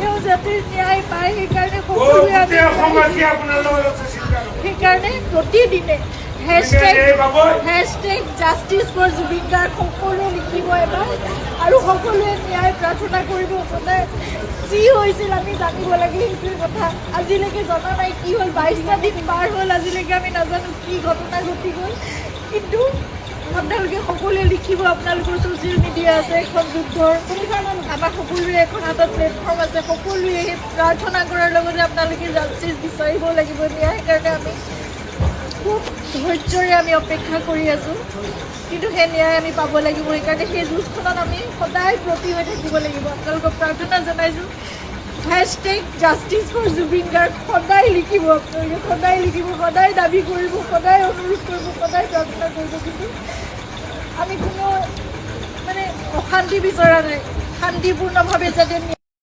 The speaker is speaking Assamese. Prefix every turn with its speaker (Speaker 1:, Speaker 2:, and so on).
Speaker 1: তেওঁ যাতে ন্যায় পায় সেইকাৰণে সেইকাৰণে প্ৰতিদিনে hashtag justice for Zubeen Garg সকলোৱে লিখিব এবাৰ আৰু সকলোৱে ন্যায় প্ৰাৰ্থনা কৰিব। সদায় যি হৈছিল আমি জানিব লাগে সেইটোৱে কথা। আজিলৈকে জনা নাই কি হ'ল, 22টা দিন পাৰ হ'ল, আজিলৈকে আমি নাজানো কি ঘটনা ঘটি গ'ল। কিন্তু আপোনালোকে সকলোৱে লিখিব, আপোনালোকৰ ছ'চিয়েল মিডিয়া আছে, এখন যুদ্ধৰ আমাৰ সকলোৰে এখন হাতত প্লেটফৰ্ম আছে। সকলোৱে সেই প্ৰাৰ্থনা কৰাৰ লগতে আপোনালোকে জাষ্টিছ বিচাৰিব লাগিব। ন্যায় কাৰণে আমি খুব ধৈৰ্যৰে আমি অপেক্ষা কৰি আছোঁ, কিন্তু সেই ন্যায় আমি পাব লাগিব। সেইকাৰণে সেই যুঁজখনত আমি সদায় ব্ৰতী হৈ থাকিব লাগিব। আপোনালোকক প্ৰাৰ্থনা জনাইছোঁ, hashtag justice for Zubeen Garg সদায় লিখিব, আপোনালোকে সদায় লিখিব, সদায় দাবী কৰিব, সদায় অনুৰোধ কৰিব, সদায় প্ৰাৰ্থনা কৰিব। কিন্তু আমি কোনো অশান্তি বিচৰা নাই, শান্তিপূৰ্ণভাৱে যাতে